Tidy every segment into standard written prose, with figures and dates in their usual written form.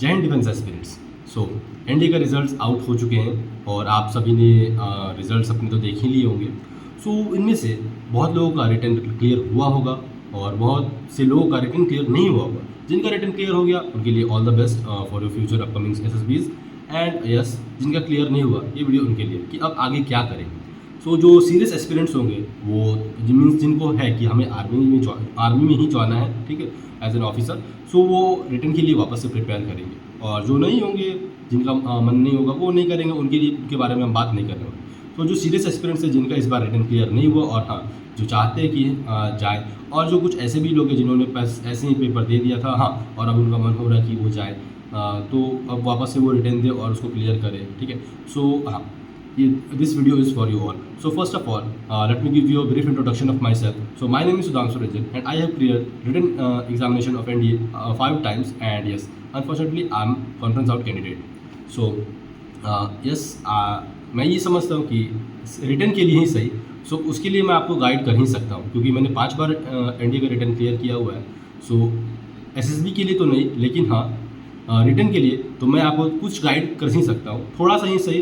जय Hind defence aspirants. सो NDA का results out हो चुके हैं और आप सभी ने रिजल्ट्स अपने तो देख ही लिए होंगे। सो इनमें से बहुत लोगों का रिटन क्लियर हुआ होगा और बहुत से लोगों का रिटन क्लियर नहीं हुआ होगा। जिनका रिटन क्लियर हो गया उनके लिए all the best for your future upcoming SSBs. And yes, जिनका क्लियर नहीं हुआ ये वीडियो उनके लिए कि अब आगे क्या करें। सो जो सीरियस एस्पिरेंट्स होंगे वो मीन्स जिनको है कि हमें आर्मी में ही जाना है, ठीक है, एज एन ऑफिसर, सो वो रिटर्न के लिए वापस से प्रिपेयर करेंगे। और जो नहीं होंगे, जिनका मन नहीं होगा, वो नहीं करेंगे, उनके लिए उनके बारे में हम बात नहीं कर रहे हैं। तो जो सीरियस एस्पिरेंट्स है जिनका इस बार रिटर्न क्लियर नहीं हुआ और हाँ जो चाहते हैं कि जाए, और जो कुछ ऐसे भी लोग हैं जिन्होंने ऐसे ही पेपर दे दिया था हाँ और अब उनका मन हो रहा है कि वो जाए, तो अब वापस से वो रिटर्न दे और उसको क्लियर करे, ठीक है। सो हाँ, this video is for you all. So first of all, let me give you a brief introduction of myself. So my name is Sudhanshu Rajan and I have cleared written examination of NDA 5 times, and yes, unfortunately I'm conference out candidate. So yes, मैं ये समझता हूँ कि return के लिए ही सही, सो उसके लिए मैं आपको गाइड कर ही सकता हूँ क्योंकि मैंने 5 बार एनडीए का रिटर्न क्लियर किया हुआ है। सो एसएसबी के लिए तो नहीं, लेकिन हाँ रिटर्न के लिए तो मैं आपको कुछ गाइड कर ही सकता हूँ, थोड़ा सा ही सही,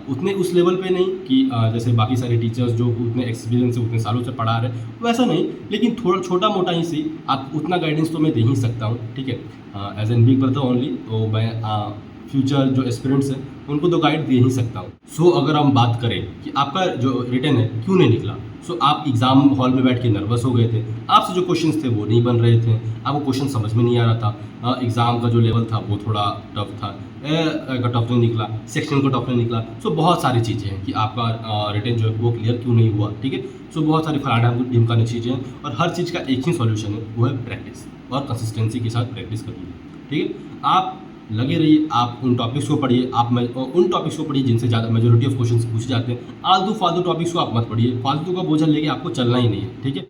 उतने उस लेवल पे नहीं कि जैसे बाकी सारे टीचर्स जो उतने एक्सपीरियंस से उतने सालों से पढ़ा रहे वैसा नहीं, लेकिन थोड़ा छोटा मोटा ही सही, आप उतना गाइडेंस तो मैं दे ही सकता हूँ, ठीक है, as an big brother only. तो मैं फ्यूचर जो एस्पिरेंट्स हैं उनको तो गाइड दे ही सकता हूँ। सो अगर हम बात करें कि आपका जो रिटर्न है क्यों नहीं निकला, सो आप एग्ज़ाम हॉल में बैठ के नर्वस हो गए थे, आपसे जो क्वेश्चंस थे वो नहीं बन रहे थे, आपको क्वेश्चन समझ में नहीं आ रहा था, एग्ज़ाम का जो लेवल था वो थोड़ा टफ था, का टफ नहीं निकला, सेक्शन का टफ नहीं निकला। सो बहुत सारी चीज़ें हैं कि आपका रिटर्न जो है वो क्लियर क्यों नहीं हुआ, ठीक है। सो बहुत सारी फलाना ढिमकाने चीज़ें हैं और हर चीज़ का एक ही सॉल्यूशन है, वो है प्रैक्टिस और कंसिस्टेंसी के साथ प्रैक्टिस करिए, ठीक है। आप लगे रहिए, आप उन टॉपिक्स को पढ़िए, उन टॉपिक्स को पढ़िए जिनसे ज़्यादा मेजोरिटी ऑफ क्वेश्चंस पूछे जाते हैं। आलतू फालतू टॉपिक्स को आप मत पढ़िए, फालतू का बोझल लेके आपको चलना ही नहीं है, ठीक है।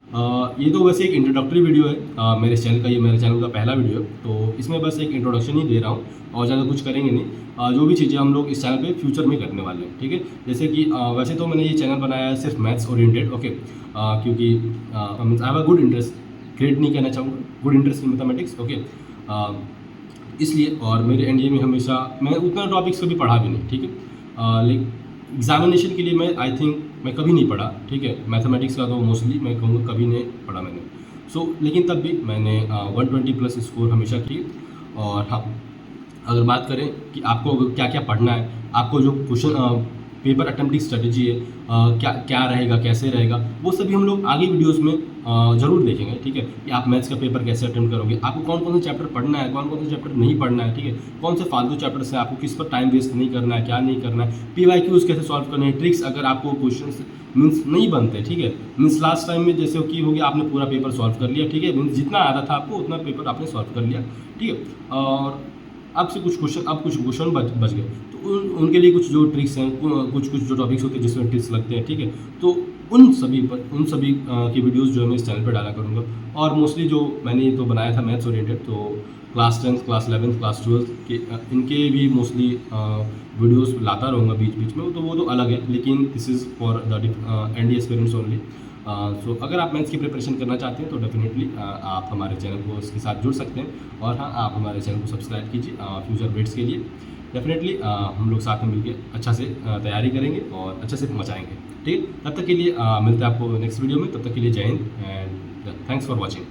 ये तो वैसे एक इंट्रोडक्टरी वीडियो है मेरे चैनल का पहला वीडियो, तो इसमें बस एक इंट्रोडक्शन ही दे रहा हूँ और ज़्यादा कुछ करेंगे नहीं। जो भी चीज़ें हम लोग इस चैनल पे फ्यूचर में करने वाले हैं, ठीक है। जैसे कि वैसे तो मैंने ये चैनल बनाया है सिर्फ मैथ्स ओरिएंटेड, ओके, क्योंकि I have a good interest, great नहीं कहना चाहूँगा, good interest in mathematics, okay, इसलिए। और मेरे एनडीए में हमेशा मैं उतना टॉपिक्स कभी पढ़ा भी नहीं, ठीक है, लेकिन एग्जामिनेशन के लिए मैं आई थिंक मैं कभी नहीं पढ़ा, ठीक है। मैथमेटिक्स का तो मोस्टली मैं कहूँगा कभी नहीं पढ़ा मैंने। सो लेकिन तब भी मैंने 120+ स्कोर हमेशा की। और हाँ, अगर बात करें कि आपको क्या क्या पढ़ना है, आपको जो क्वेश्चन पेपर अटेम्प्टिंग स्ट्रेटजी है, क्या क्या रहेगा, कैसे रहेगा, वो सभी हम लोग आगे वीडियोस में ज़रूर देखेंगे, ठीक है। कि आप मैथ्स का पेपर कैसे अटेम्प्ट करोगे, आपको कौन कौन से चैप्टर पढ़ना है, कौन कौन से चैप्टर नहीं पढ़ना है, ठीक है, कौन से फालतू चैप्टर से आपको किस पर टाइम वेस्ट नहीं करना है, क्या नहीं करना है, PYQs कैसे सॉल्व करने हैं, ट्रिक्स अगर आपको क्वेश्चन मीन्स नहीं बनते, ठीक है, मीन्स लास्ट टाइम में जैसे कि हो गया आपने पूरा पेपर सॉल्व कर लिया, ठीक है, मीन्स जितना आ रहा था आपको उतना पेपर आपने सॉल्व कर लिया, ठीक है, और अब कुछ क्वेश्चन बच गए, तो उनके लिए कुछ जो ट्रिक्स हैं, कुछ जो टॉपिक्स होते हैं जिसमें ट्रिक्स लगते हैं, ठीक है, तो उन सभी की वीडियोस जो है मैं इस चैनल पर डाला करूँगा। और मोस्टली जो मैंने तो बनाया था मैथ्स ओरिएंटेड, तो क्लास 10, क्लास 11, क्लास 12 के इनके भी मोस्टली वीडियोस लाता रहूँगा बीच बीच में, तो वो तो अलग है, लेकिन this is for the NDA aspirants only. So अगर आप मैथ्स की प्रिपरेशन करना चाहते हैं तो डेफिनेटली आप हमारे चैनल को इसके साथ जुड़ सकते हैं। और हाँ, आप हमारे चैनल को सब्सक्राइब कीजिए फ्यूचर बिट्स के लिए। डेफिनेटली हम लोग साथ में मिलकर अच्छा से तैयारी करेंगे और अच्छे से मचाएंगे, ठीक है। तब तक के लिए मिलते हैं आपको नेक्स्ट वीडियो में, तब तक के लिए जय Hind and thanks for watching.